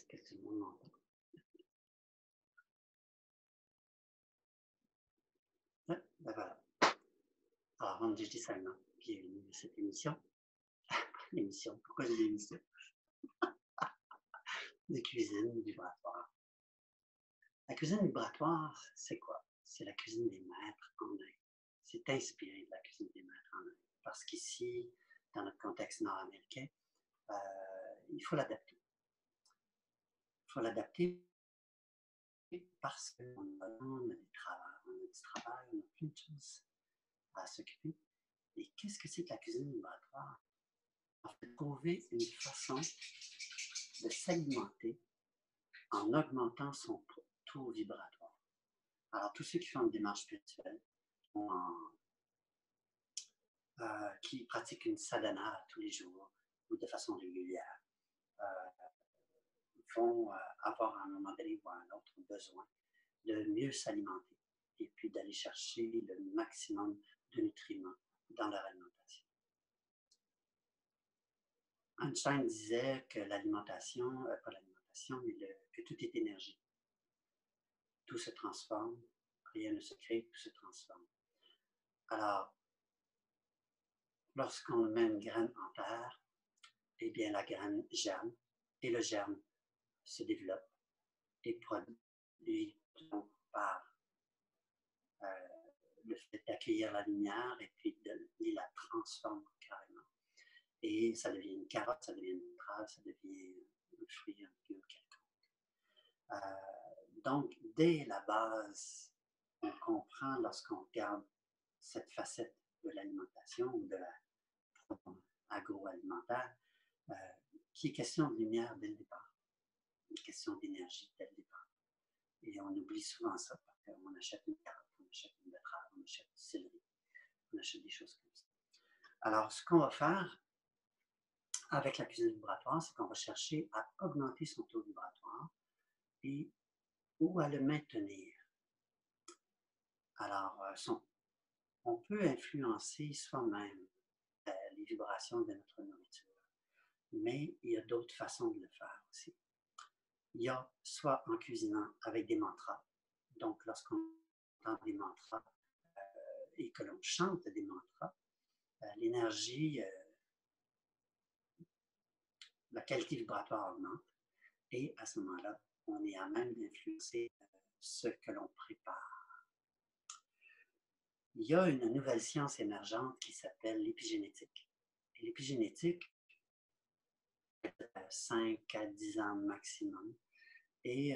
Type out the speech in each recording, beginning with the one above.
Est-ce que tout le monde m'entend? Ouais, ben voilà. Alors, on dit seulement, bienvenue à cette émission. Émission, pourquoi j'ai l'émission? De cuisine vibratoire. La cuisine vibratoire, c'est quoi? C'est la cuisine des maîtres en Inde. C'est inspiré de la cuisine des maîtres en Inde. Parce qu'ici, dans notre contexte nord-américain, il faut l'adapter. Il faut l'adapter parce qu'on a du travail, on a plein de choses à s'occuper. Et qu'est-ce que c'est que la cuisine vibratoire? On fait trouver une façon de s'alimenter en augmentant son taux vibratoire. Alors, tous ceux qui font une démarche spirituelle, qui pratiquent une sadhana tous les jours ou de façon régulière, vont avoir à un moment donné ou à un autre besoin de mieux s'alimenter et puis d'aller chercher le maximum de nutriments dans leur alimentation. Einstein disait que l'alimentation, pas l'alimentation, mais que tout est énergie. Tout se transforme, rien ne se crée, tout se transforme. Alors, lorsqu'on met une graine en terre, eh bien la graine germe et le germe se développe et produit par le fait d'accueillir la lumière et puis il la transforme carrément. Et ça devient une carotte, ça devient une betterave, ça devient un fruit, un légume quelconque. Donc, dès la base, on comprend lorsqu'on regarde cette facette de l'alimentation ou de l'agroalimentaire, qui est question de lumière dès le départ, une question d'énergie dès le départ. Et on oublie souvent ça parce qu'on achète une carotte, on achète une betterave, on achète du céleri, on achète des choses comme ça. Alors, ce qu'on va faire avec la cuisine vibratoire, c'est qu'on va chercher à augmenter son taux vibratoire ou à le maintenir. Alors, on peut influencer soi-même les vibrations de notre nourriture, mais il y a d'autres façons de le faire aussi. Il y a soit en cuisinant avec des mantras, donc lorsqu'on entend des mantras et que l'on chante des mantras, l'énergie, la qualité vibratoire augmente et à ce moment-là, on est à même d'influencer ce que l'on prépare. Il y a une nouvelle science émergente qui s'appelle l'épigénétique. Et l'épigénétique, 5 à 10 ans maximum, et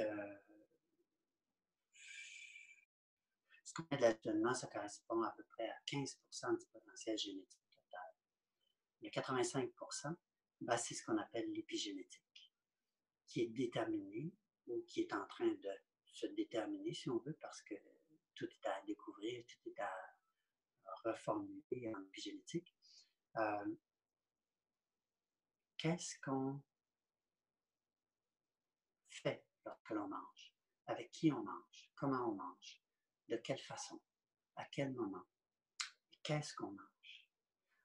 ce qu'on aide actuellement, ça correspond à peu près à 15% du potentiel génétique total. Le 85%, c'est ce qu'on appelle l'épigénétique, qui est déterminé ou qui est en train de se déterminer, si on veut, parce que tout est à découvrir, tout est à reformuler en épigénétique. Qu'est-ce qu'on fait lorsque l'on mange? Avec qui on mange? Comment on mange? De quelle façon? À quel moment? Qu'est-ce qu'on mange?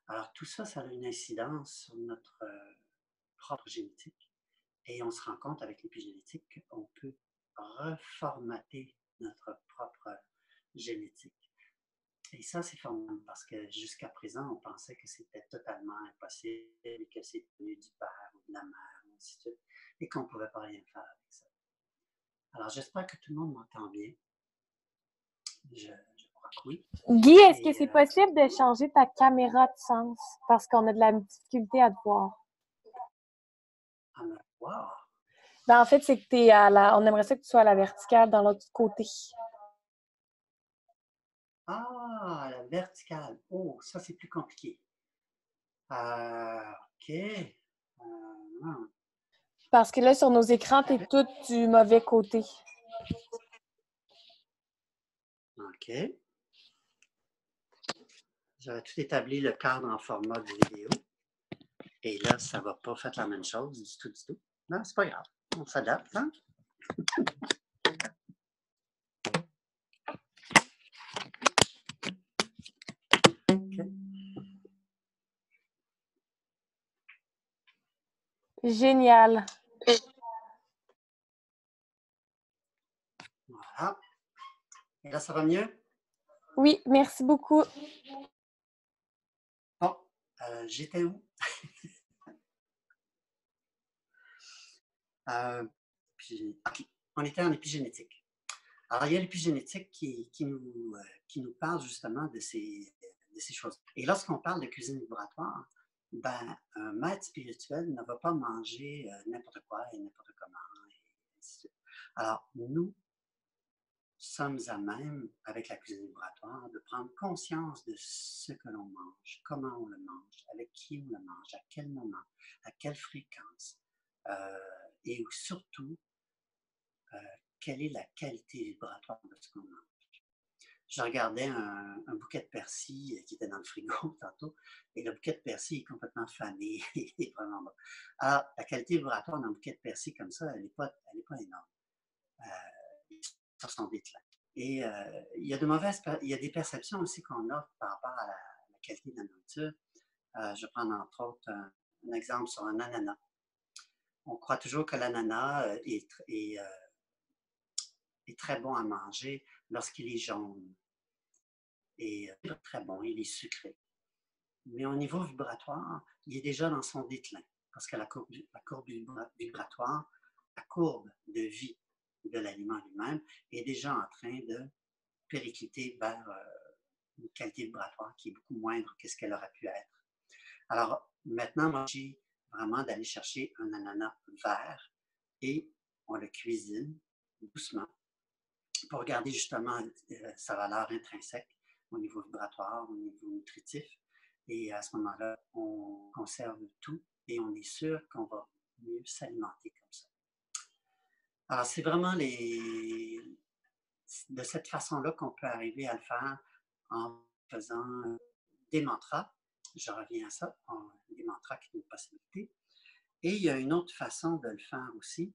Alors tout ça, ça a une incidence sur notre propre génétique. Et on se rend compte avec l'épigénétique qu'on peut reformater notre propre génétique. Et ça, c'est formidable parce que jusqu'à présent, on pensait que c'était totalement impossible et que c'était venu du père ou de la mère, et ainsi de suite, et qu'on ne pouvait pas rien faire avec ça. Alors, j'espère que tout le monde m'entend bien. Je crois que oui. Guy, est-ce que c'est possible de changer ta caméra de sens? Parce qu'on a de la difficulté à te voir. À me voir? Ben, en fait, c'est que t'es on aimerait ça que tu sois à la verticale dans l'autre côté. Ah, la verticale. Oh, ça, c'est plus compliqué. OK. Parce que là, sur nos écrans, t'es tout du mauvais côté. OK. J'avais tout établi le cadre en format de vidéo. Et là, ça ne va pas faire la même chose du tout, du tout. Non, c'est pas grave. On s'adapte, hein? Okay. Génial. Voilà. Et là, ça va mieux? Oui, merci beaucoup. Bon, j'étais où? OK, on était en épigénétique. Alors, il y a l'épigénétique qui nous parle justement de ces choses. Et lorsqu'on parle de cuisine vibratoire, ben, un maître spirituel ne va pas manger n'importe quoi et n'importe comment. Et ainsi de suite. Alors, nous sommes à même, avec la cuisine vibratoire, de prendre conscience de ce que l'on mange, comment on le mange, avec qui on le mange, à quel moment, à quelle fréquence, et surtout, euh, quelle est la qualité vibratoire de ce qu'on mange. Je regardais un bouquet de persil qui était dans le frigo tantôt, et le bouquet de persil est complètement fané, il est vraiment bon. Alors, la qualité vibratoire d'un bouquet de persil comme ça, elle n'est pas énorme. Sur son déclin. Et il y a il y a des perceptions aussi qu'on a par rapport à la qualité de la nourriture. Je vais prendre entre autres un exemple sur un ananas. On croit toujours que l'ananas est très bon à manger lorsqu'il est jaune. Et très bon, il est sucré. Mais au niveau vibratoire, il est déjà dans son déclin. Parce que la courbe vibratoire, la courbe de vie de l'aliment lui-même, est déjà en train de péricliter vers une qualité vibratoire qui est beaucoup moindre que ce qu'elle aurait pu être. Alors, maintenant, moi, j'ai vraiment d'aller chercher un ananas vert et on le cuisine doucement pour regarder justement sa valeur intrinsèque au niveau vibratoire, au niveau nutritif. Et à ce moment-là, on conserve tout et on est sûr qu'on va mieux s'alimenter comme ça. Alors, c'est vraiment de cette façon-là qu'on peut arriver à le faire en faisant des mantras. Je reviens à ça, des mantras qui sont une possibilité. Et il y a une autre façon de le faire aussi.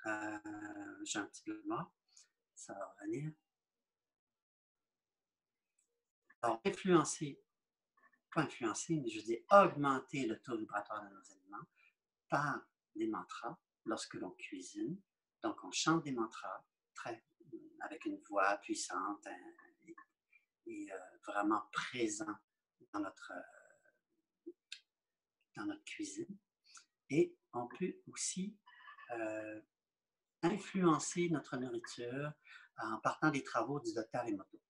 J'ai un petit peu de mort, ça va revenir. Alors, pas influencer, mais je dis augmenter le taux vibratoire de nos aliments par des mantras lorsque l'on cuisine. Donc, on chante des mantras avec une voix puissante et vraiment présent dans dans notre cuisine. Et on peut aussi influencer notre nourriture en partant des travaux du docteur Emoto.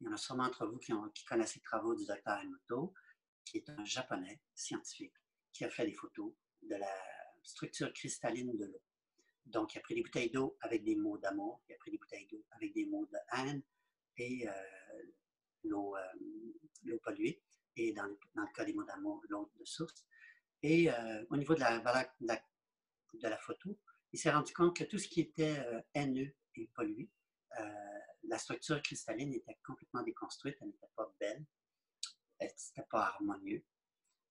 Il y en a sûrement entre vous qui connaissent les travaux du docteur Emoto, qui est un japonais scientifique qui a fait des photos de la structure cristalline de l'eau. Donc, il a pris des bouteilles d'eau avec des mots d'amour, il a pris des bouteilles d'eau avec des mots de haine et l'eau polluée, et dans le cas des mots d'amour, l'eau de source. Et au niveau de la valeur de la photo, il s'est rendu compte que tout ce qui était haineux et pollué, la structure cristalline était complètement déconstruite, elle n'était pas belle, elle n'était pas harmonieux.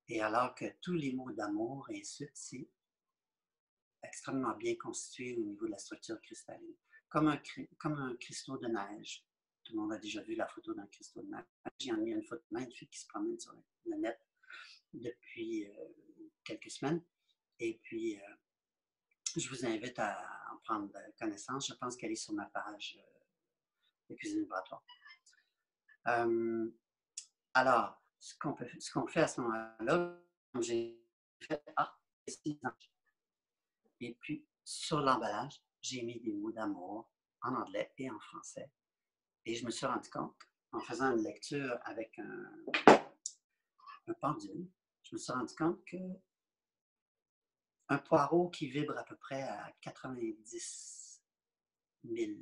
Et alors que tous les mots d'amour et ainsi de suite, c'est extrêmement bien constitué au niveau de la structure cristalline. Comme un cristaux de neige. Tout le monde a déjà vu la photo d'un cristaux de neige. J'ai mis une photo magnifique qui se promène sur le net depuis quelques semaines. Et puis, je vous invite à en prendre connaissance. Je pense qu'elle est sur ma page de cuisine vibratoire. Alors, ce qu'on fait à ce moment-là, j'ai fait et puis sur l'emballage, j'ai mis des mots d'amour en anglais et en français. Et je me suis rendu compte, en faisant une lecture avec un pendule, je me suis rendu compte que un poireau qui vibre à peu près à 90 000,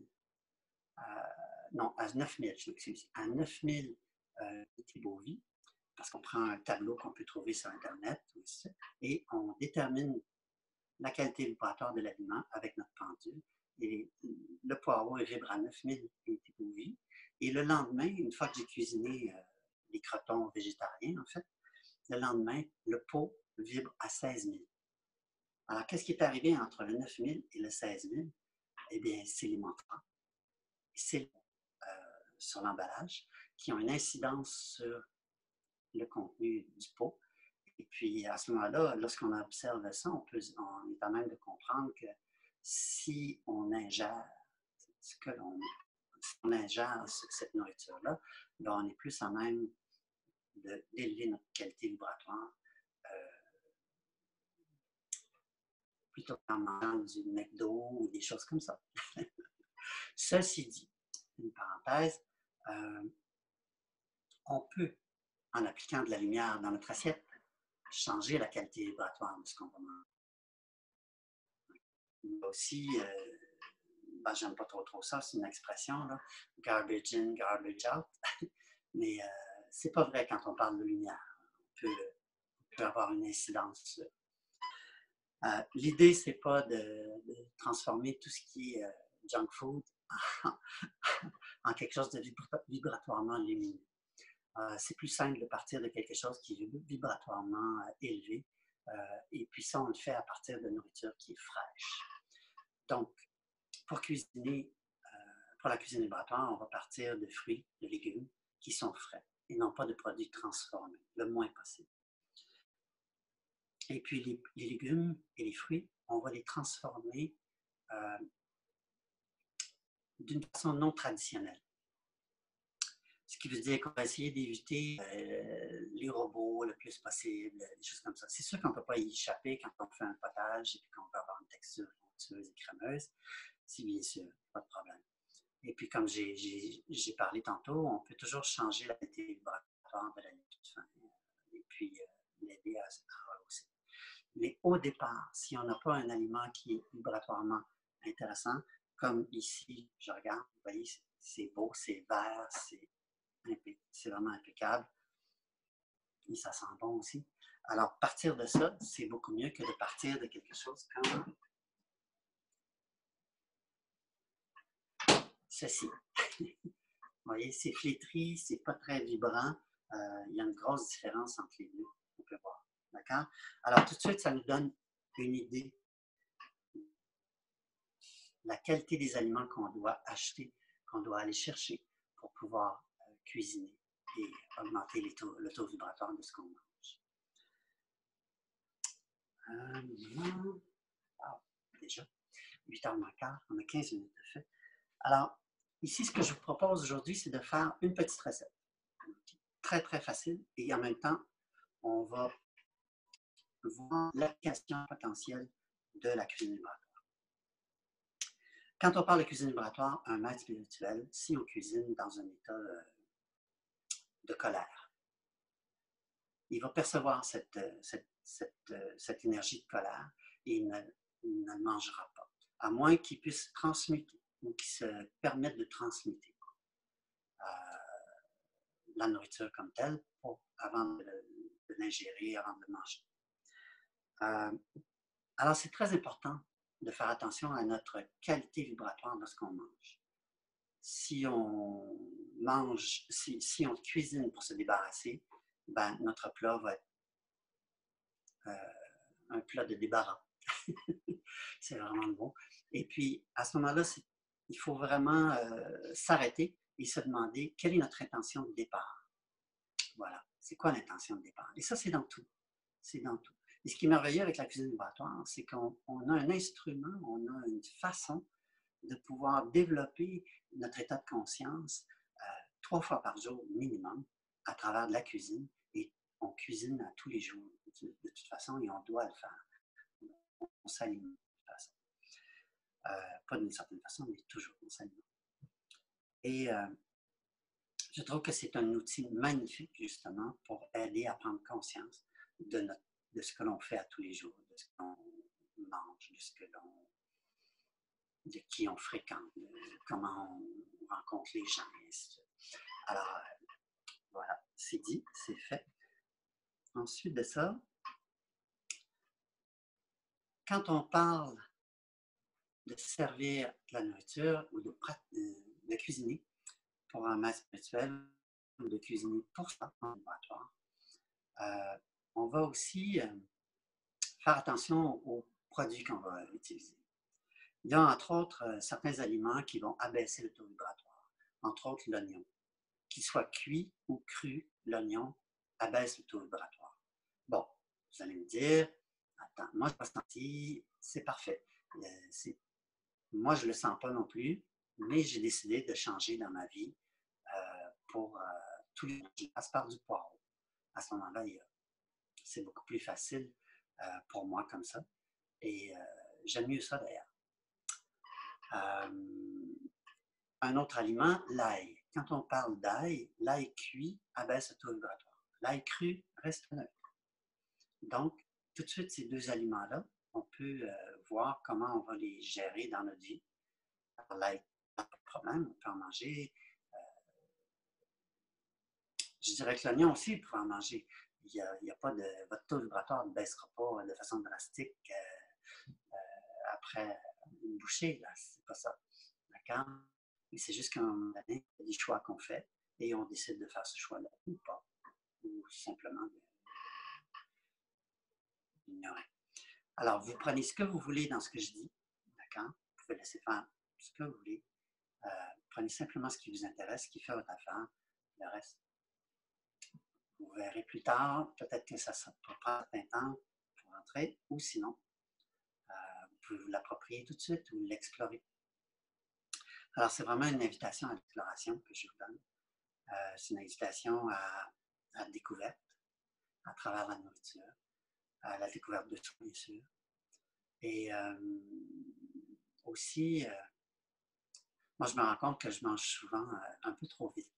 non, à 9 000, je m'excuse, à 9 000 Thibaut-Vie, parce qu'on prend un tableau qu'on peut trouver sur Internet, et on détermine la qualité vibratoire de l'aliment avec notre pendule. Et le poireau vibre à 9 000 Thibaut-Vie. Et le lendemain, une fois que j'ai cuisiné les crotons végétariens, en fait, le lendemain, le pot vibre à 16 000. Alors, qu'est-ce qui est arrivé entre le 9 000 et le 16 000? Eh bien, c'est les mantras. C'est sur l'emballage qui ont une incidence sur le contenu du pot. Et puis, à ce moment-là, lorsqu'on observe ça, on est à même de comprendre que si on ingère ce que l'on si on ingère cette nourriture-là, ben on est plus à même d'élever notre qualité vibratoire plutôt qu'en mangeant du McDo ou des choses comme ça. Ceci dit, une parenthèse, on peut, en appliquant de la lumière dans notre assiette, changer la qualité vibratoire de ce qu'on va manger. Il y a aussi, ben, j'aime pas trop ça, c'est une expression, là, garbage in, garbage out, mais c'est pas vrai quand on parle de lumière. On peut avoir une incidence. L'idée, c'est pas de transformer tout ce qui est junk food en quelque chose de vibratoirement lumineux. C'est plus simple de partir de quelque chose qui est vibratoirement élevé, et puis ça, on le fait à partir de nourriture qui est fraîche. Donc, pour cuisiner, pour la cuisine vibratoire, on va partir de fruits, de légumes qui sont frais et non pas de produits transformés, le moins possible. Et puis, les légumes et les fruits, on va les transformer d'une façon non traditionnelle. Ce qui veut dire qu'on va essayer d'éviter les robots le plus possible, des choses comme ça. C'est sûr qu'on ne peut pas y échapper quand on fait un potage et qu'on veut avoir une texture onctueuse et crémeuse. C'est bien sûr, pas de problème. Et puis, comme j'ai parlé tantôt, on peut toujours changer la qualité vibratoire de la toute fin et puis l'aider à se rehausser. Mais au départ, si on n'a pas un aliment qui est vibratoirement intéressant, comme ici, je regarde, vous voyez, c'est beau, c'est vert, c'est vraiment impeccable. Et ça sent bon aussi. Alors, partir de ça, c'est beaucoup mieux que de partir de quelque chose comme ceci. Vous voyez, c'est flétri, c'est pas très vibrant. Il y a une grosse différence entre les deux, on peut voir. D'accord? Alors, tout de suite, ça nous donne une idée de la qualité des aliments qu'on doit acheter, qu'on doit aller chercher pour pouvoir cuisiner et augmenter le taux vibratoire de ce qu'on mange. Déjà, 8h15, on a 15 minutes de fait. Alors, ici, ce que je vous propose aujourd'hui, c'est de faire une petite recette. Très, très facile. Et en même temps, on va voir l'application potentielle de la cuisine vibratoire. Quand on parle de cuisine vibratoire, un maître spirituel, si on cuisine dans un état de colère, il va percevoir cette énergie de colère et il ne le mangera pas, à moins qu'il puisse transmuter ou qu'il se permette de transmuter la nourriture comme telle avant de l'ingérer, avant de le manger. Alors, c'est très important de faire attention à notre qualité vibratoire de ce qu'on mange. Si on mange, si on cuisine pour se débarrasser, ben, notre plat va être un plat de débarras. C'est vraiment bon. Et puis, à ce moment-là, il faut vraiment s'arrêter et se demander quelle est notre intention de départ. Voilà. C'est quoi l'intention de départ? Et ça, c'est dans tout. C'est dans tout. Et ce qui est merveilleux avec la cuisine vibratoire, c'est qu'on a un instrument, on a une façon de pouvoir développer notre état de conscience 3 fois par jour minimum à travers de la cuisine. Et on cuisine à tous les jours de toute façon et on doit le faire. On s'alimente de toute façon. Pas d'une certaine façon, mais toujours on s'alimente. Et je trouve que c'est un outil magnifique justement pour aider à prendre conscience de ce que l'on fait à tous les jours, de ce qu'on mange, de qui on fréquente, de comment on rencontre les gens. Alors, voilà, c'est dit, c'est fait. Ensuite de ça, quand on parle de servir de la nourriture ou de cuisiner pour un maître spirituel ou de cuisiner pour ça en laboratoire, on va aussi faire attention aux produits qu'on va utiliser. Il y a entre autres certains aliments qui vont abaisser le taux vibratoire, entre autres l'oignon. Qu'il soit cuit ou cru, l'oignon abaisse le taux vibratoire. Bon, vous allez me dire, attends, moi je n'ai pas senti, c'est parfait. Moi, je ne le sens pas non plus, mais j'ai décidé de changer dans ma vie pour tous les jours. Je passe par du poireau. À ce moment-là, c'est beaucoup plus facile pour moi comme ça. Et j'aime mieux ça d'ailleurs. Un autre aliment, l'ail. Quand on parle d'ail, l'ail cuit abaisse le taux vibratoire. L'ail cru reste neutre. Donc, tout de suite, ces deux aliments-là, on peut voir comment on va les gérer dans notre vie. Alors, l'ail, pas de problème, on peut en manger. Je dirais que l'oignon aussi, vous pouvez en manger. Il y a pas de, votre taux vibratoire ne baissera pas de façon drastique après une bouchée. C'est pas ça. D'accord? Mais c'est juste qu'à un moment donné, il y a des choix qu'on fait et on décide de faire ce choix-là ou pas. Ou simplement d'ignorer. Alors, vous prenez ce que vous voulez dans ce que je dis. D'accord? Vous pouvez laisser faire ce que vous voulez. Prenez simplement ce qui vous intéresse, ce qui fait votre affaire. Le reste, vous verrez plus tard. Peut-être que ça prend un temps pour rentrer, ou sinon, vous pouvez vous l'approprier tout de suite ou l'explorer. Alors, c'est vraiment une invitation à l'exploration que je vous donne. C'est une invitation à la découverte à travers la nourriture, à la découverte de soi, bien sûr. Et aussi, moi, je me rends compte que je mange souvent un peu trop vite.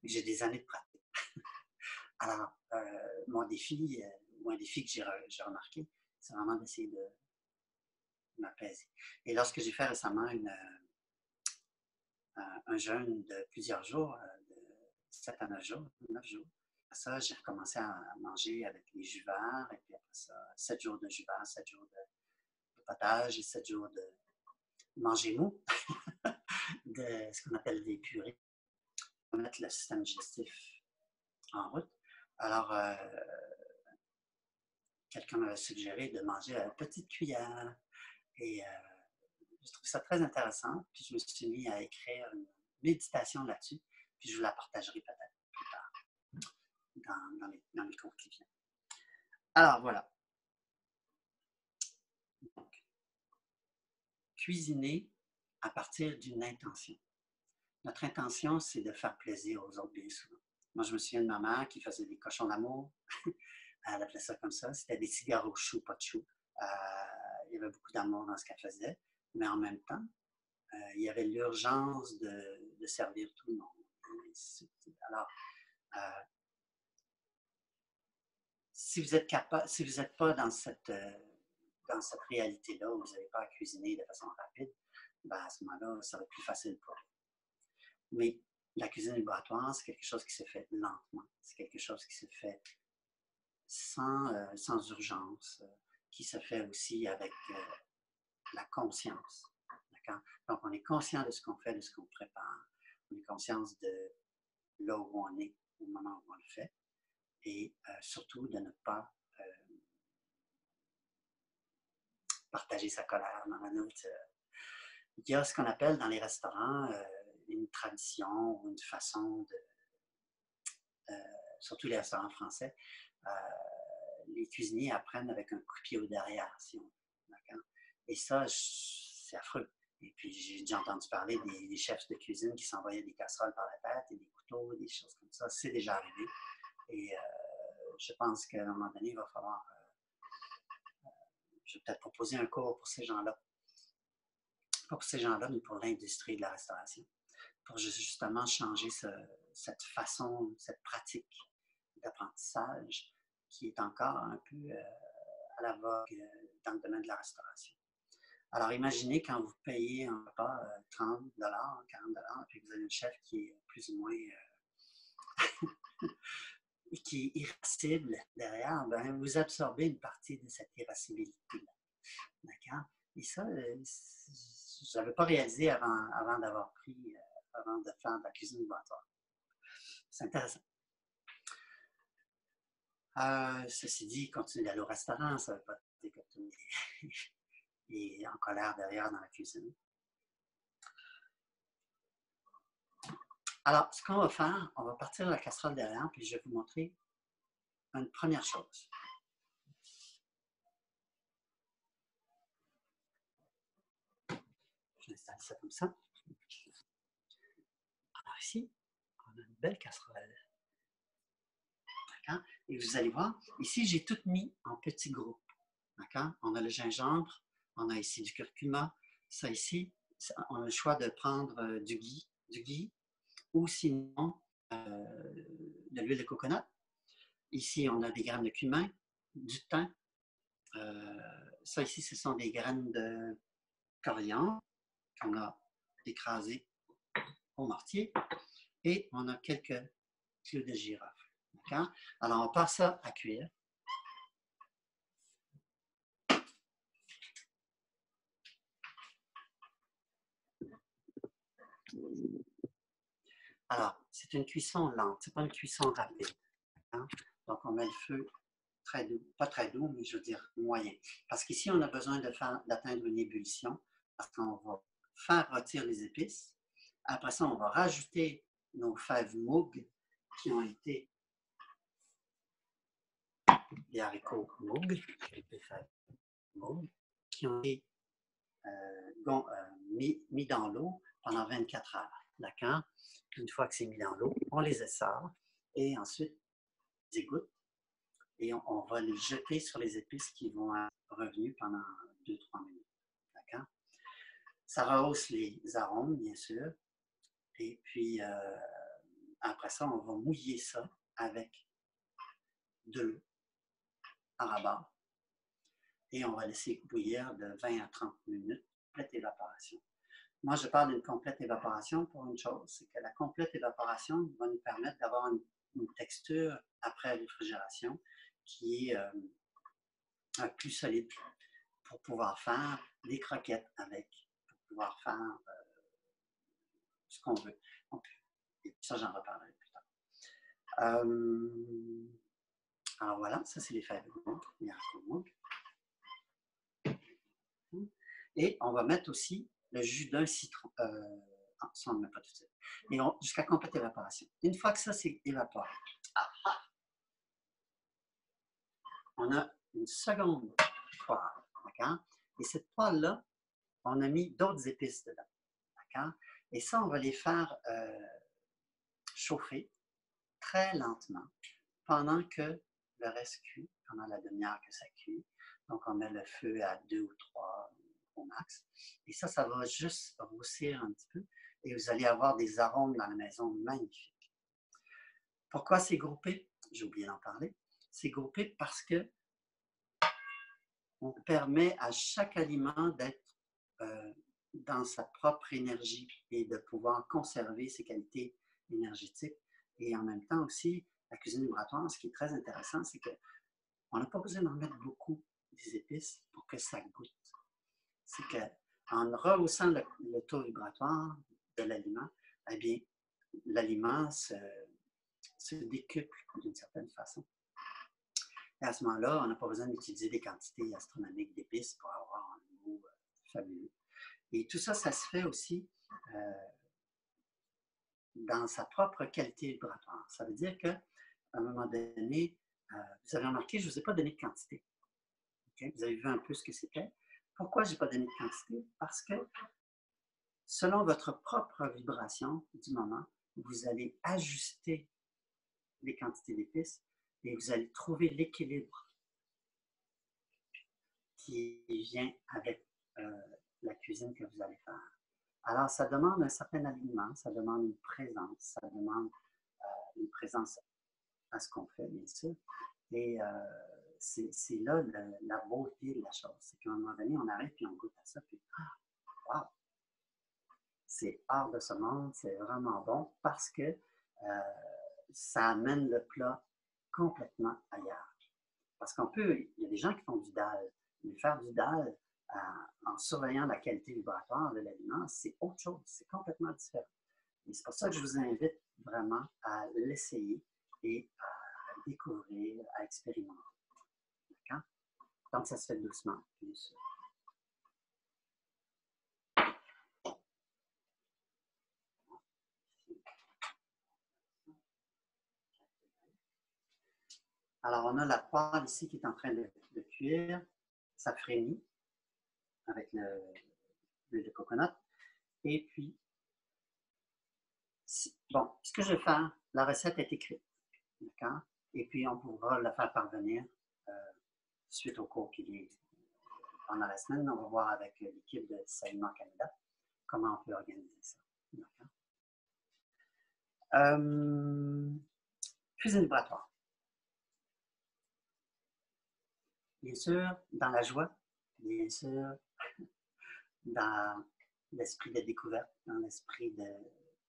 J'ai des années de pratique. Alors, mon défi, ou un défi que j'ai remarqué, c'est vraiment d'essayer de m'apaiser. Et lorsque j'ai fait récemment un jeûne de plusieurs jours, de 7 à 9 jours, 9 jours, après ça, j'ai recommencé à manger avec les jus verts, et puis après ça, 7 jours de jus verts, 7 jours de potage et 7 jours de manger mou, de ce qu'on appelle des purées, pour mettre le système digestif en route. Alors, quelqu'un m'avait suggéré de manger à une petite cuillère. Et je trouve ça très intéressant. Puis je me suis mis à écrire une méditation là-dessus. Puis je vous la partagerai peut-être plus tard dans les cours qui viennent. Alors voilà. Donc, cuisiner à partir d'une intention. Notre intention, c'est de faire plaisir aux autres bien souvent. Moi, je me souviens de ma mère qui faisait des cochons d'amour. Elle appelait ça comme ça. C'était des cigares au chou, pas de chou. Il y avait beaucoup d'amour dans ce qu'elle faisait. Mais en même temps, il y avait l'urgence de servir tout le monde. Alors, si vous êtes capable, si vous n'êtes pas dans cette réalité-là où vous n'avez pas à cuisiner de façon rapide, ben à ce moment-là, ça va être plus facile pour vous. Mais la cuisine vibratoire, c'est quelque chose qui se fait lentement. C'est quelque chose qui se fait sans urgence, qui se fait aussi avec la conscience. Donc, on est conscient de ce qu'on fait, de ce qu'on prépare. On est conscient de là où on est au moment où on le fait. Et surtout de ne pas partager sa colère dans la nourriture. Il y a ce qu'on appelle dans les restaurants une tradition ou une façon de... surtout les restaurants français, les cuisiniers apprennent avec un coup de pied au derrière, si on veut. Et ça, c'est affreux. Et puis, j'ai déjà entendu parler des chefs de cuisine qui s'envoyaient des casseroles par la tête et des couteaux, des choses comme ça. C'est déjà arrivé. Et je pense qu'à un moment donné, il va falloir... je vais peut-être proposer un cours pour ces gens-là. Pas pour ces gens-là, mais pour l'industrie de la restauration. Pour justement changer cette façon, cette pratique d'apprentissage qui est encore un peu à la vogue dans le domaine de la restauration. Alors, imaginez quand vous payez un repas 30 $, 40 $, puis vous avez un chef qui est plus ou moins qui est irascible derrière, ben, vous absorbez une partie de cette irascibilité-là. D'accord? Et ça, je n'avais pas réalisé avant d'avoir pris, avant de faire de la cuisine vibratoire. C'est intéressant. Ceci dit, continuer d'aller au restaurant, ça ne veut pas dire que tout est en colère derrière dans la cuisine. Alors, ce qu'on va faire, on va partir de la casserole derrière, puis je vais vous montrer une première chose. installe ça comme ça. Alors ici, on a une belle casserole. D'accord? Et vous allez voir, ici, j'ai tout mis en petits groupes. D'accord? On a le gingembre, on a ici du curcuma. Ça ici, on a le choix de prendre du ghee ou sinon de l'huile de coconut. Ici, on a des graines de cumin, du thym. Ça ici, ce sont des graines de coriandre qu'on a écrasées au mortier. Et on a quelques clous de girofle. D'accord? Alors, on passe ça à cuire. Alors, c'est une cuisson lente, ce n'est pas une cuisson rapide. Hein? Donc, on met le feu très doux, pas très doux, mais je veux dire moyen. Parce qu'ici, on a besoin d'atteindre une ébullition, parce qu'on va faire rôtir les épices. Après ça, on va rajouter nos fèves moog qui ont été des haricots moog, des fèves moog, qui ont été mis dans l'eau pendant 24 heures. D'accord? Une fois que c'est mis dans l'eau, on les essore et ensuite on les égoutte et on va les jeter sur les épices qui vont être revenues pendant 2-3 minutes. D'accord? Ça rehausse les arômes, bien sûr. Et puis, après ça, on va mouiller ça avec de l'eau à rabat. Et on va laisser bouillir de 20 à 30 minutes, complète évaporation. Moi, je parle d'une complète évaporation pour une chose, c'est que la complète évaporation va nous permettre d'avoir une texture après réfrigération qui est plus solide pour pouvoir faire des croquettes avec, pour pouvoir faire ce qu'on veut. Et ça, j'en reparlerai plus tard. Alors voilà, ça c'est les fèves de moog. Et on va mettre aussi le jus d'un citron. Ça, on ne met pas tout de suite. Et jusqu'à complète évaporation. Une fois que ça c'est évaporé, on a une seconde poêle. D'accord? Et cette poêle-là, on a mis d'autres épices dedans. D'accord? Et ça, on va les faire chauffer très lentement pendant que le reste cuit, pendant la demi-heure que ça cuit. Donc, on met le feu à 2 ou 3 au max. Et ça va juste roussir un petit peu et vous allez avoir des arômes dans la maison magnifiques. Pourquoi c'est groupé? J'ai oublié d'en parler. C'est groupé parce que on permet à chaque aliment d'être dans sa propre énergie et de pouvoir conserver ses qualités énergétiques. Et en même temps aussi, la cuisine vibratoire, ce qui est très intéressant, c'est qu'on n'a pas besoin d'en mettre beaucoup des épices pour que ça goûte. C'est qu'en rehaussant le taux vibratoire de l'aliment, eh bien, l'aliment se décuple d'une certaine façon. Et à ce moment-là, on n'a pas besoin d'utiliser des quantités astronomiques d'épices pour avoir un goût fabuleux. Et tout ça, ça se fait aussi dans sa propre qualité vibratoire. Ça veut dire qu'à un moment donné, vous avez remarqué, je ne vous ai pas donné de quantité. Okay? Vous avez vu un peu ce que c'était. Pourquoi je n'ai pas donné de quantité? Parce que selon votre propre vibration du moment, vous allez ajuster les quantités d'épices et vous allez trouver l'équilibre qui vient avec la cuisine que vous allez faire. Alors, ça demande un certain alignement, ça demande une présence, ça demande une présence à ce qu'on fait, bien sûr. Et c'est là la beauté de la chose. C'est qu'à un moment donné, on arrive et on goûte à ça, puis wow! C'est hors de ce monde, c'est vraiment bon parce que ça amène le plat complètement ailleurs. Parce qu'on peut, il y a des gens qui font du dal, mais faire du dal en surveillant la qualité vibratoire de l'aliment, c'est autre chose, c'est complètement différent. Et c'est pour ça que je vous invite vraiment à l'essayer et à découvrir, à expérimenter. D'accord? Donc, ça se fait doucement, bien sûr. Alors, on a la poêle ici qui est en train de cuire. Ça frémit avec l'huile de coconut. Et puis, bon, ce que je vais faire, la recette est écrite. D'accord? Et puis, on pourra la faire parvenir suite au cours qui vient pendant la semaine. On va voir avec l'équipe de Salument Canada comment on peut organiser ça. D'accord? Cuisine vibratoire. Bien sûr, dans la joie, bien sûr, dans l'esprit de découverte, dans l'esprit de...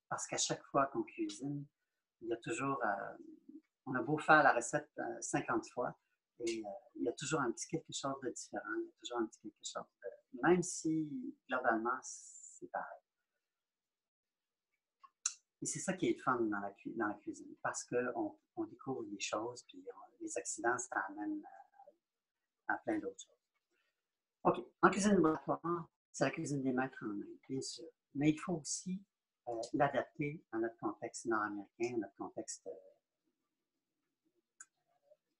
Parce qu'à chaque fois qu'on cuisine, il y a toujours... on a beau faire la recette 50 fois, et il y a toujours un petit quelque chose de différent, il y a toujours un petit quelque chose de... Même si, globalement, c'est pareil. Et c'est ça qui est fun dans la cuisine, parce qu'on découvre des choses, puis les accidents, ça amène à plein d'autres choses. OK. En cuisine vibratoire, c'est la cuisine des maîtres en Inde, bien sûr. Mais il faut aussi l'adapter à notre contexte nord-américain, à notre contexte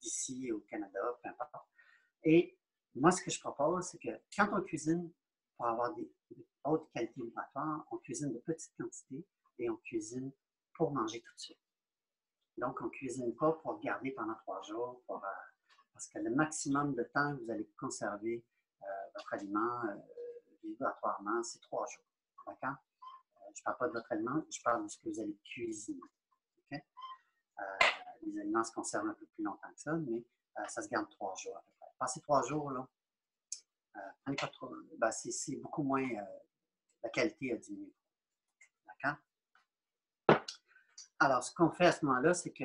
d'ici au Canada, peu importe. Et moi, ce que je propose, c'est que quand on cuisine pour avoir des hautes qualités vibratoires, on cuisine de petites quantités et on cuisine pour manger tout de suite. Donc, on ne cuisine pas pour garder pendant 3 jours, parce que le maximum de temps que vous allez conserver votre aliment vibratoirement, c'est 3 jours. D'accord? Je ne parle pas de votre aliment, je parle de ce que vous allez cuisiner. Okay? Les aliments se conservent un peu plus longtemps que ça, mais ça se garde 3 jours à peu près. Passez 3 jours, là, prenez pas trop, ben c'est beaucoup moins, la qualité a diminué. D'accord? Alors, ce qu'on fait à ce moment-là, c'est que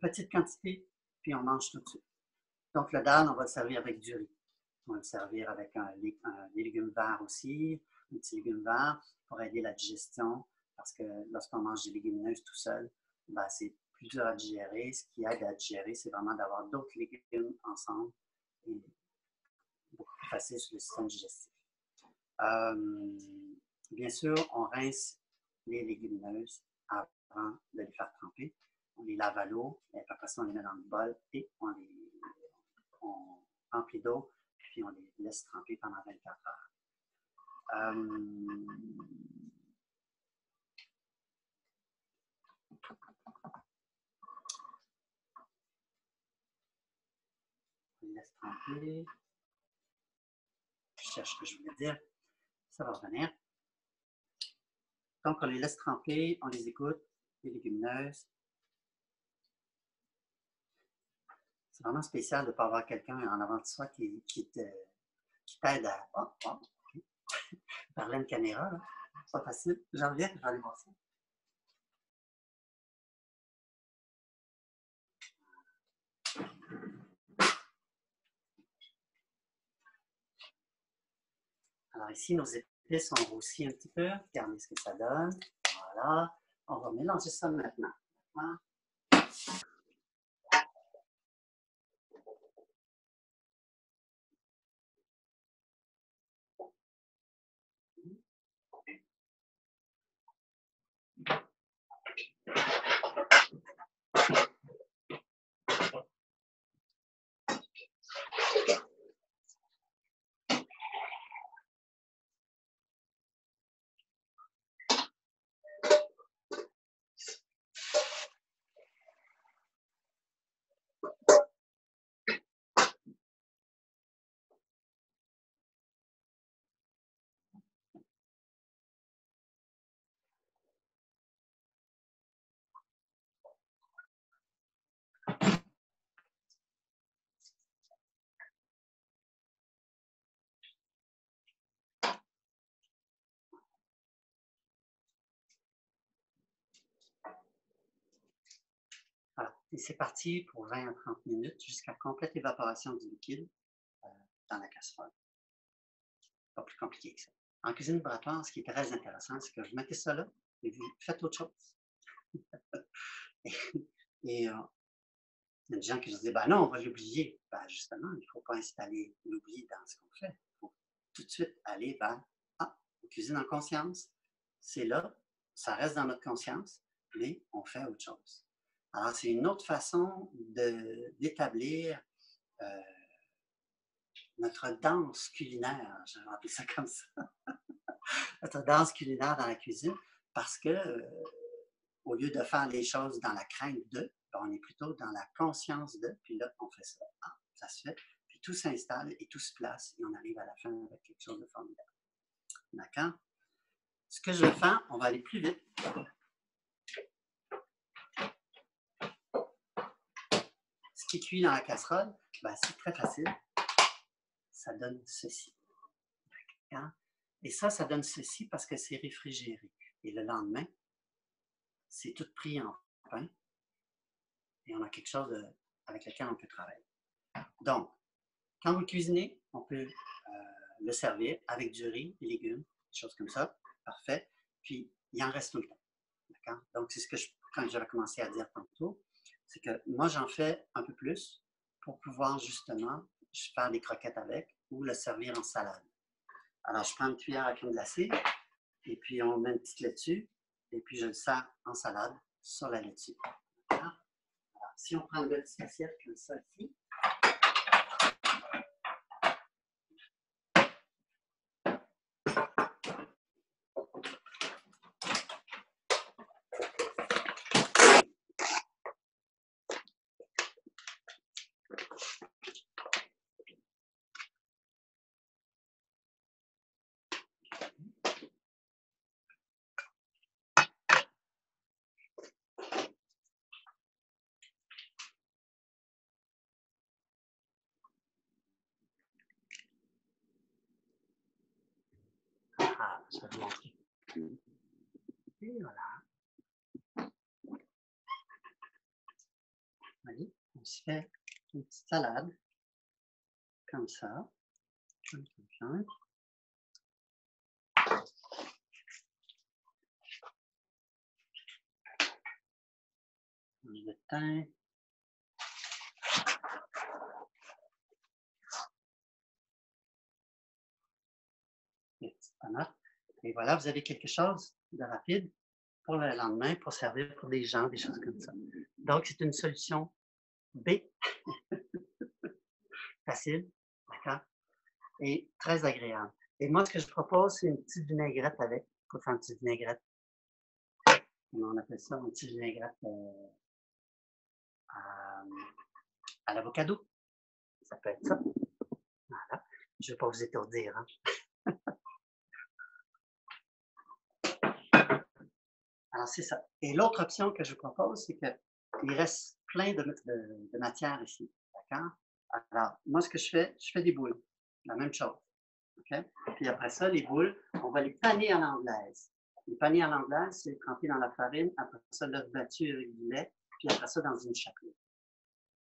petite quantité, puis on mange tout de suite. Donc, le dal, on va le servir avec du riz. On va le servir avec des légumes verts aussi, un petit légume vert pour aider la digestion, parce que lorsqu'on mange des légumineuses tout seul, ben, c'est plus dur à digérer. Ce qui aide à digérer, c'est vraiment d'avoir d'autres légumes ensemble et beaucoup plus facile sur le système digestif. Bien sûr, on rince les légumineuses avant de les faire tremper. On les lave à l'eau, et après ça, on les met dans le bol et on remplit d'eau, puis on les laisse tremper pendant 24 heures. On les laisse tremper. Je cherche ce que je voulais dire. Ça va revenir. Donc, on les laisse tremper, on les égoutte, les légumineuses. C'est vraiment spécial de ne pas avoir quelqu'un en avant de soi qui t'aide à... Okay. Parler à une caméra, là. C'est pas facile. J'en reviens, je vais aller voir ça. Alors ici, nos épices ont roussi un petit peu. Regardez ce que ça donne. Voilà. On va mélanger ça maintenant. Voilà. Voilà. Et c'est parti pour 20 à 30 minutes jusqu'à complète évaporation du liquide dans la casserole. Pas plus compliqué que ça. En cuisine vibratoire, ce qui est très intéressant, c'est que vous mettez ça là et vous faites autre chose. et il y a des gens qui se disent, ben non, on va l'oublier. Ben justement, il ne faut pas installer l'oubli dans ce qu'on fait. Il faut tout de suite aller vers, on cuisine en conscience. C'est là, ça reste dans notre conscience, mais on fait autre chose. Alors, c'est une autre façon d'établir notre danse culinaire, je vais appeler ça comme ça. notre danse culinaire dans la cuisine, parce que au lieu de faire les choses dans la crainte de, on est plutôt dans la conscience de, puis là, on fait ça. Ah, ça se fait, puis tout s'installe et tout se place, et on arrive à la fin avec quelque chose de formidable. D'accord? Ce que je vais faire, on va aller plus vite. Ce qui cuit dans la casserole, ben, c'est très facile. Ça donne ceci. D'accord? Et ça donne ceci parce que c'est réfrigéré. Et le lendemain, c'est tout pris en pain. Et on a quelque chose avec lequel on peut travailler. Donc, quand vous cuisinez, on peut le servir avec du riz, des légumes, des choses comme ça. Parfait. Puis, il en reste tout le temps. D'accord? Donc, c'est ce que quand j'avais commencé à dire tantôt, c'est que moi, j'en fais un peu plus pour pouvoir justement faire des croquettes avec ou le servir en salade. Alors, je prends une cuillère à crème glacée et puis on met une petite laitue et puis je le sers en salade sur la laitue. Alors, si on prend une petite assiette comme ça ici, je vais vous montrer. Et voilà. Voyez, on se fait une petite salade comme ça. Le thym. Les petites tomates. Et voilà, vous avez quelque chose de rapide pour le lendemain, pour servir pour des gens, des choses comme ça. Donc, c'est une solution B. Facile, d'accord? Et très agréable. Et moi, ce que je propose, c'est une petite vinaigrette avec. Pour faire une petite vinaigrette. Comment on appelle ça? Une petite vinaigrette à l'avocado. Ça peut être ça. Voilà. Je ne vais pas vous étourdir. Hein? Alors, c'est ça. Et l'autre option que je vous propose, c'est qu'il reste plein de matière ici. D'accord? Alors, moi, ce que je fais des boules. La même chose. OK? Puis après ça, les boules, on va les paner à l'anglaise. Les paner à l'anglaise, c'est tremper dans la farine, après ça, l'œuf battu avec du lait, puis après ça, dans une chapelure.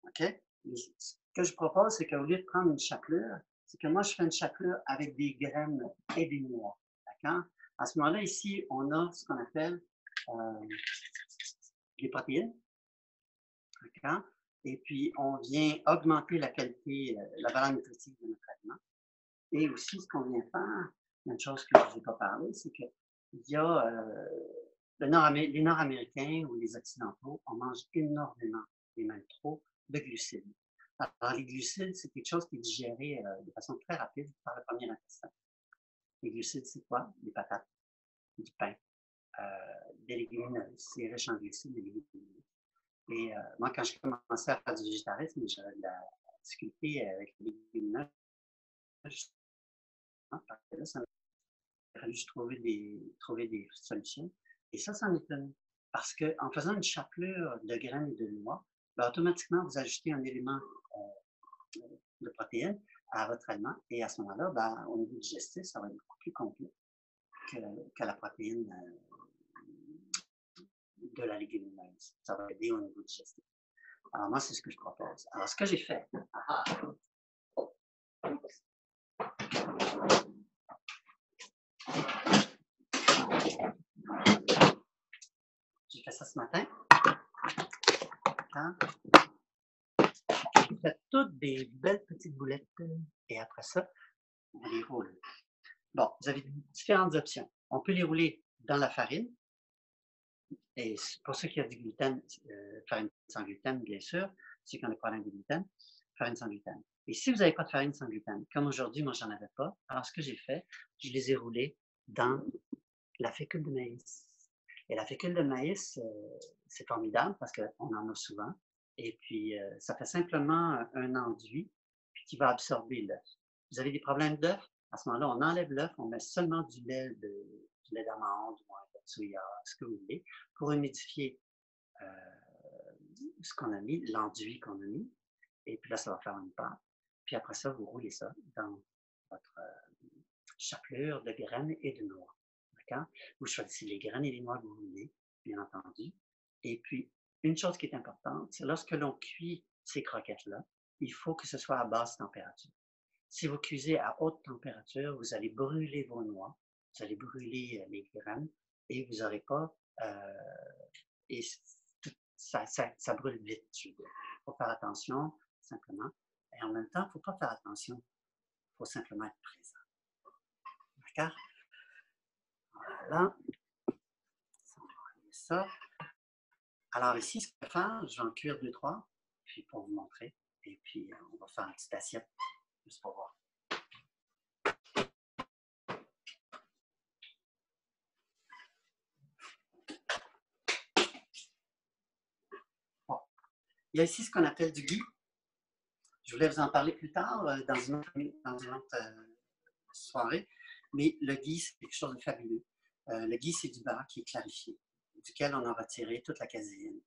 OK? Et ce que je propose, c'est qu'au lieu de prendre une chapelure, c'est que moi, je fais une chapelure avec des graines et des noix. D'accord? À ce moment-là, ici, on a ce qu'on appelle des protéines. D'accord? Et puis, on vient augmenter la qualité, la valeur nutritive de notre aliment. Et aussi, ce qu'on vient faire, une chose que je ne vous ai pas parlé, c'est qu'il y a les Nord-Américains ou les Occidentaux, on mange énormément, et même trop, de glucides. Alors, les glucides, c'est quelque chose qui est digéré de façon très rapide par le premier intestin. Les glucides, c'est quoi? Des patates, du pain, des légumineuses. C'est riche en glucides, des légumineuses. Et moi, quand je commençais à faire du végétarisme, j'avais de la difficulté avec les légumineuses. Parce que là, ça m'a fallu trouver des solutions. Et ça en est une. Parce qu'en faisant une chapelure de graines et de noix, ben, automatiquement, vous ajoutez un élément de protéines à votre aliment. Et à ce moment-là, ben, au niveau digestif, ça va être beaucoup plus complet que la protéine de la légumineuse. Ça va aider au niveau digestif. Alors, moi, c'est ce que je propose. Alors, ce que j'ai fait. J'ai fait ça ce matin. Hein? J'ai fait toutes des belles petites boulettes. Et après ça, on les roule. Bon, vous avez différentes options. On peut les rouler dans la farine. Et pour ceux qui ont du gluten, farine sans gluten, bien sûr. Ceux qui ont des problèmes de gluten, farine sans gluten. Et si vous n'avez pas de farine sans gluten, comme aujourd'hui, moi, j'en avais pas. Alors, ce que j'ai fait, je les ai roulés dans la fécule de maïs. Et la fécule de maïs, c'est formidable parce qu'on en a souvent. Et puis, ça fait simplement un enduit qui va absorber l'œuf. Vous avez des problèmes d'œuf? À ce moment-là, on enlève l'œuf, on met seulement du lait d'amande ou de soya, ce que vous voulez, pour humidifier ce qu'on a mis, l'enduit qu'on a mis. Et puis là, ça va faire une pâte. Puis après ça, vous roulez ça dans votre chapelure de graines et de noix. D'accord? Vous choisissez les graines et les noix que vous voulez, bien entendu. Et puis, une chose qui est importante, c'est lorsque l'on cuit ces croquettes-là, il faut que ce soit à basse température. Si vous cuisez à haute température, vous allez brûler vos noix, vous allez brûler les graines et vous n'aurez pas... et ça brûle vite. Il faut faire attention, simplement. Et en même temps, il ne faut pas faire attention. Il faut simplement être présent. D'accord? Voilà. Ça. Alors ici, ce que je vais faire, je vais en cuire 2-3, puis pour vous montrer. Et puis, on va faire une petite assiette, juste pour voir. Bon. Il y a ici ce qu'on appelle du ghee. Je voulais vous en parler plus tard, dans une autre soirée. Mais le ghee, c'est quelque chose de fabuleux. Le ghee, c'est du beurre qui est clarifié, duquel on a retiré toute la caséine.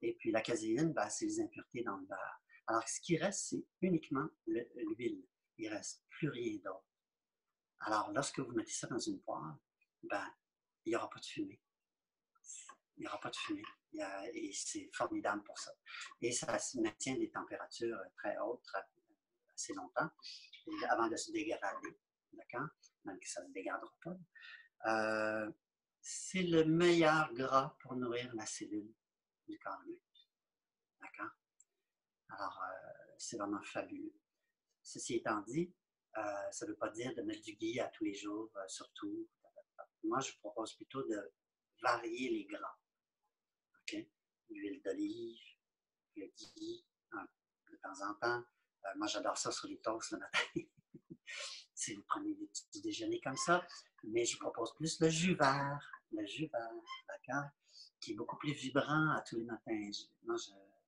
Et puis la caséine, ben, c'est les impuretés dans le beurre. Alors, ce qui reste, c'est uniquement l'huile. Il ne reste plus rien d'autre. Alors, lorsque vous mettez ça dans une poêle, ben, il n'y aura pas de fumée. Il n'y aura pas de fumée. Et c'est formidable pour ça. Et ça maintient des températures très hautes, assez longtemps, avant de se dégrader. D'accord? Même que ça ne se dégradera pas. C'est le meilleur gras pour nourrir la cellule du corps humain. D'accord? Alors, c'est vraiment fabuleux. Ceci étant dit, ça ne veut pas dire de mettre du ghee à tous les jours, surtout. Moi, je propose plutôt de varier les gras. Okay? L'huile d'olive, le ghee, de temps en temps. Moi, j'adore ça sur les toasts le matin. Si vous prenez du déjeuner comme ça. Mais je propose plus le jus vert, d'accord? Qui est beaucoup plus vibrant à tous les matins. Moi,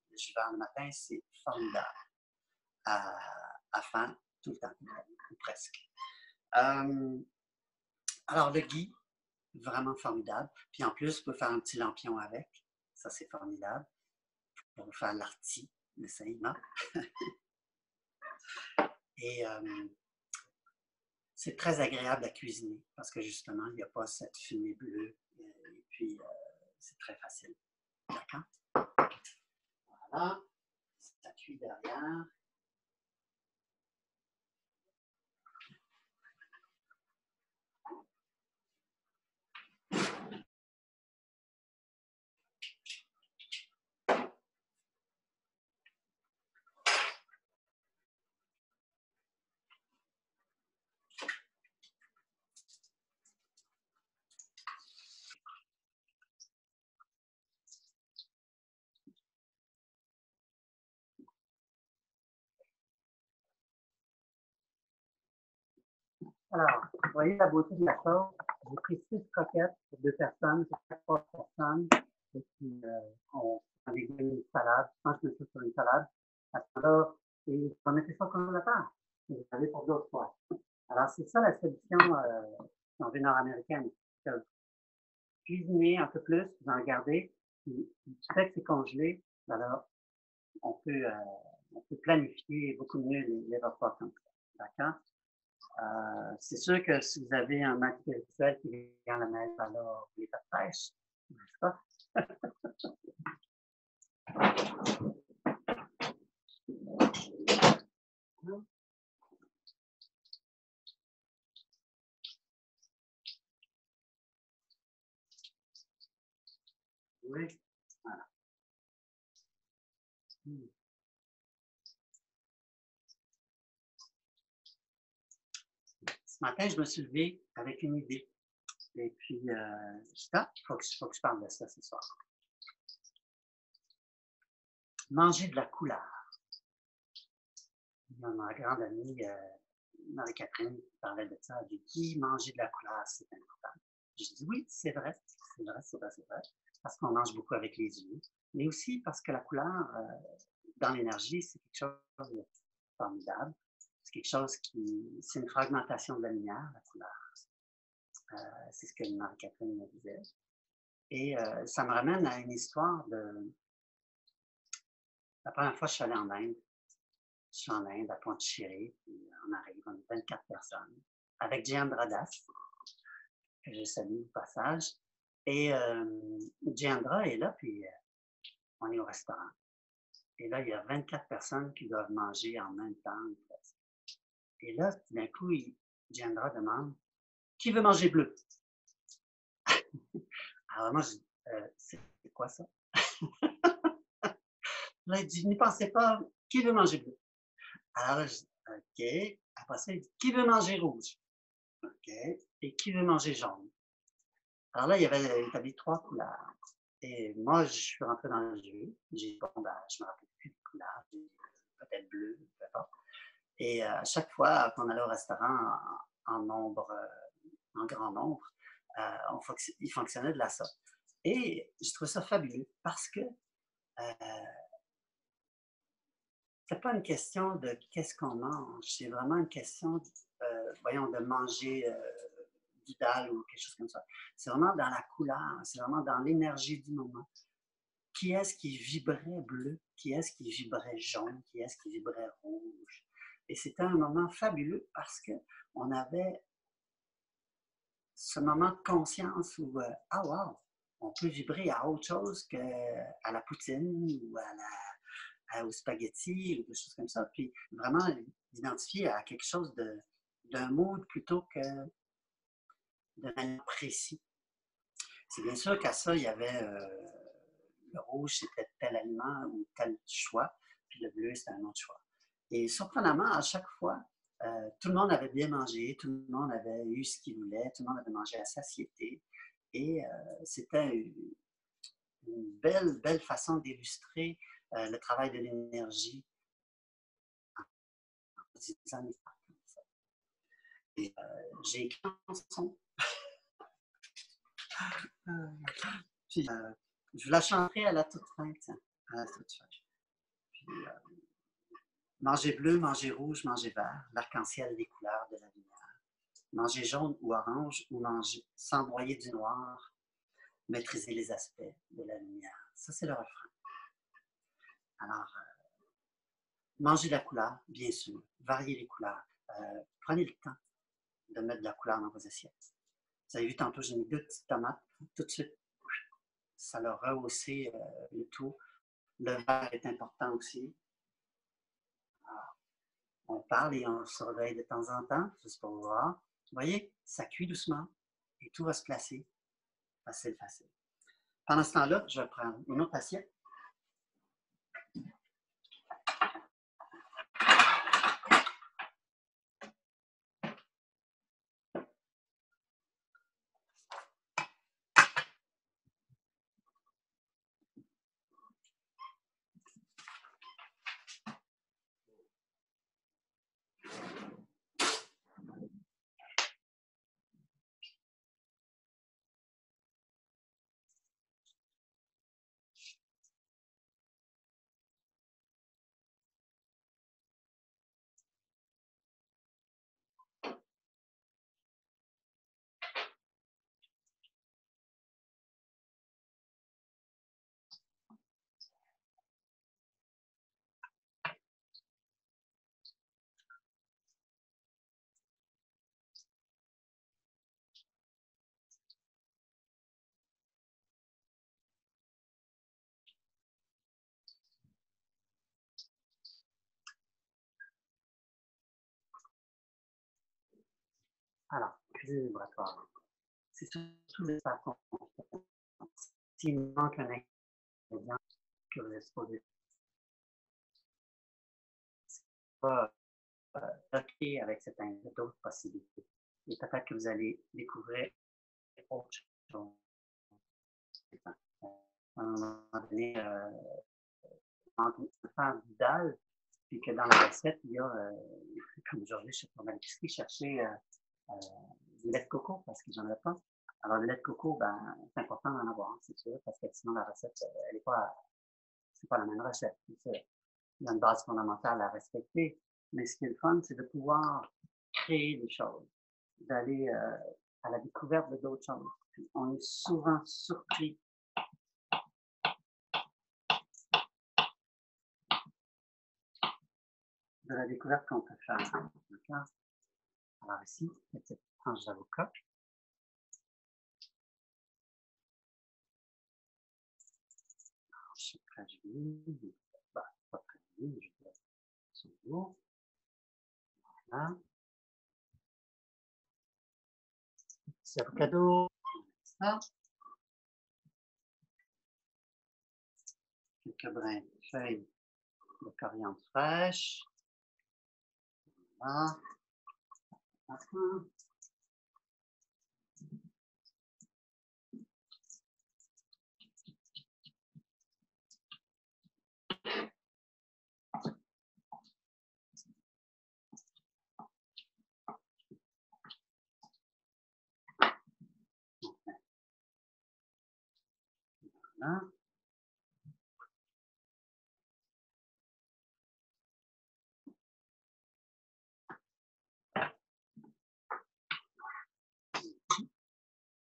le jus vert le matin, c'est formidable. À faire tout le temps, ou presque. Alors, le ghee, vraiment formidable. Puis en plus, vous pouvez faire un petit lampion avec. Ça, c'est formidable. Pour faire l'arti, le saillement. Et c'est très agréable à cuisiner parce que justement, il n'y a pas cette fumée bleue. Et puis, c'est très facile. D'accord? Voilà. Ça cuit derrière. Alors, vous voyez la beauté de la chose. J'ai pris 6 croquettes pour 2 personnes, c'est 3 personnes. Et puis, on a une salade. Je pense que je mets ça sur une salade. À ce moment-là, et on mettait ça comme la part. Vous savez, pour d'autres fois. Alors, c'est ça la solution en vue nord-américaine. Cuisiner un peu plus, vous en gardez. Puis, du fait que c'est congelé, alors, on peut planifier beaucoup mieux les repas comme ça. D'accord? C'est sûr que si vous avez un match spirituel qui vient à la maison, alors vous les faites fraîches, n'est-ce pas? Oui, voilà. Ce matin, je me suis levé avec une idée. Et puis, il faut que je parle de ça ce soir. Manger de la couleur. Ma grande amie Marie-Catherine parlait de ça. Elle dit, manger de la couleur, c'est important. Je dis, oui, c'est vrai, c'est vrai, c'est vrai, c'est vrai. Parce qu'on mange beaucoup avec les yeux, mais aussi parce que la couleur, dans l'énergie, c'est quelque chose de formidable. C'est quelque chose c'est une fragmentation de la lumière, la couleur. C'est ce que Marie-Catherine me disait. Et ça me ramène à une histoire de... La première fois, je suis allé en Inde. Je suis en Inde, à Pondichéry, puis on arrive, on est 24 personnes, avec Jayendra Das, que je salue au passage. Et Jayendra est là, puis on est au restaurant. Et là, il y a 24 personnes qui doivent manger en même temps. Et là, tout d'un coup, Jayendra demande, qui veut manger bleu? Alors moi, je dis, c'est quoi ça? Là, il dit, n'y pensez pas, qui veut manger bleu? Alors là, je dis, OK. Après ça, il dit, qui veut manger rouge? OK. Et qui veut manger jaune? Alors là, il y avait établi 3 couleurs. Et moi, je suis rentré dans le jeu. J'ai dit, bon, ben, je me rappelle plus de couleurs. Peut-être bleu, peu importe. Et à chaque fois qu'on allait au restaurant en grand nombre, il fonctionnait de la sorte. Et j'ai trouvé ça fabuleux parce que c'est pas une question de qu'est-ce qu'on mange, c'est vraiment une question, voyons, de manger du dalle ou quelque chose comme ça. C'est vraiment dans la couleur, c'est vraiment dans l'énergie du moment. Qui est-ce qui vibrait bleu? Qui est-ce qui vibrait jaune? Qui est-ce qui vibrait rouge? Et c'était un moment fabuleux parce qu'on avait ce moment de conscience où, ah wow, on peut vibrer à autre chose qu'à la poutine ou au spaghetti ou des choses comme ça. Puis vraiment l'identifier à quelque chose d'un mood plutôt que d'un aliment précis. C'est bien sûr qu'à ça, il y avait le rouge, c'était tel aliment ou tel choix, puis le bleu, c'était un autre choix. Et surprenamment, à chaque fois, tout le monde avait bien mangé, tout le monde avait eu ce qu'il voulait, tout le monde avait mangé à satiété. Et c'était une belle façon d'illustrer le travail de l'énergie en utilisant les parts comme ça. Et j'ai écrit une chanson. Puis, je la chanterai à la toute fin, tiens, à la toute fin. Puis, manger bleu, manger rouge, manger vert, l'arc-en-ciel des couleurs de la lumière. Manger jaune ou orange, ou manger sans broyer du noir, maîtriser les aspects de la lumière. Ça, c'est le refrain. Alors, manger de la couleur, bien sûr. Varier les couleurs. Prenez le temps de mettre de la couleur dans vos assiettes. Vous avez vu tantôt, j'ai mis 2 petites tomates. Tout de suite, ça leur rehaussé le tout. Le vert est important aussi. Alors, on parle et on se réveille de temps en temps, juste pour voir. Vous voyez, ça cuit doucement et tout va se placer. Facile, facile. Pendant ce temps-là, je vais prendre une autre assiette. Alors, cuisine vibratoire. C'est surtout l'espace qu'on fait. S'il manque un ingrédient que vous êtes supposé pas bloquer avec cet ingrédient d'autres possibilités. Et peut-être que vous allez découvrir autre chose. À un moment donné, faire du dalle, puis que dans la recette, il y a, comme aujourd'hui, je suis pour l'épicerie, chercher du lait de coco parce que j'en ai pas. Alors, le lait de coco, ben, c'est important d'en avoir, c'est sûr, parce que sinon, la recette, elle n'est pas, c'est pas la même recette. Il y a une base fondamentale à respecter. Mais ce qui est le fun, c'est de pouvoir créer des choses, d'aller à la découverte de d'autres choses. Puis on est souvent surpris de la découverte qu'on peut faire. D'accord? Alors ici, petite tranche d'avocat. Je suis très joli. Bah, pas très joli, mais je vais son goût. Voilà. Petit avocado. Ça. Quelques brins de feuilles de coriandre fraîche. Voilà. Voilà.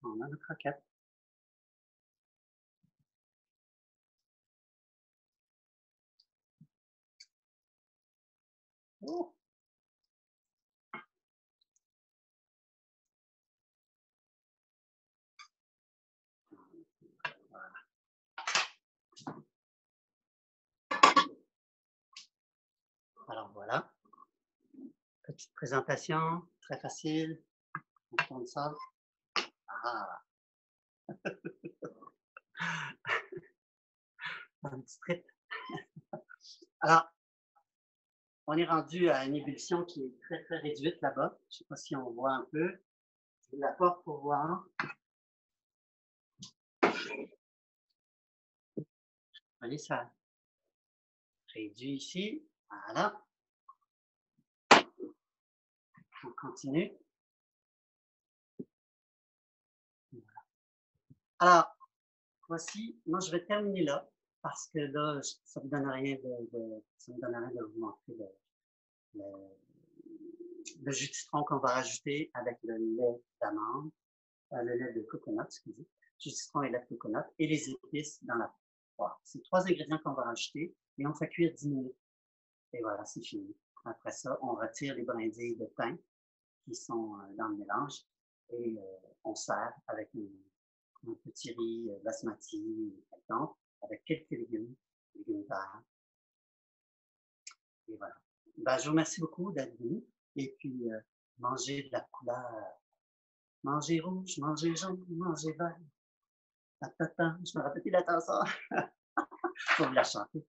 On a notre croquette. Oh! Alors voilà, petite présentation, très facile. On tourne ça. Ah! Un petit trip. Alors, on est rendu à une ébullition qui est très, très réduite là-bas. Je ne sais pas si on voit un peu. Je vous la porte pour voir. Vous voyez, ça réduit ici. Voilà. On continue. Voilà. Alors, voici, moi je vais terminer là, parce que là, ça ne me donne rien ça me donne rien de vous montrer le jus de citron qu'on va rajouter avec le lait d'amande, le lait de coconut, excusez, jus de citron et lait de coconut, et les épices dans la poire. C'est 3 ingrédients qu'on va rajouter, et on fait cuire 10 minutes. Et voilà, c'est fini. Après ça, on retire les brindilles de thym qui sont dans le mélange, et on sert avec un petit riz basmati, quelconque, avec quelques légumes verts. Et voilà. Ben, je vous remercie beaucoup d'être venu. Et puis, mangez de la couleur. Mangez rouge, mangez jaune, mangez vert. Je me rappelle plus la chanson. Faut vous la chanter.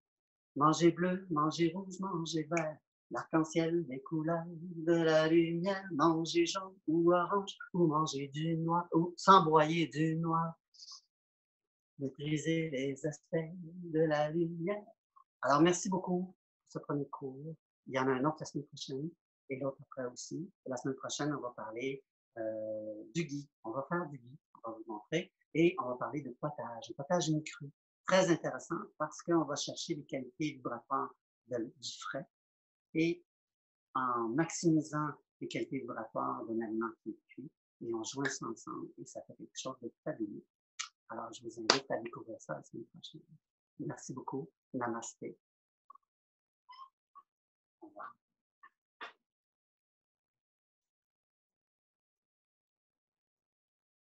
Mangez bleu, mangez rouge, mangez vert. L'arc-en-ciel des couleurs de la lumière. Mangez jaune ou orange, ou mangez du noir, ou sans broyer du noir. Maîtrisez les aspects de la lumière. Alors, merci beaucoup pour ce premier cours. Il y en a un autre la semaine prochaine et l'autre après aussi. La semaine prochaine, on va parler du gui. On va faire du gui, on va vous montrer. Et on va parler de potage, un potage mi-cru. Très intéressant parce qu'on va chercher les qualités vibratoires du frais et en maximisant les qualités vibratoires d'un aliment qui est cuit. Et on joint ça ensemble et ça fait quelque chose de fabuleux. Alors, je vous invite à découvrir ça la semaine prochaine. Merci beaucoup. Namasté. Au revoir.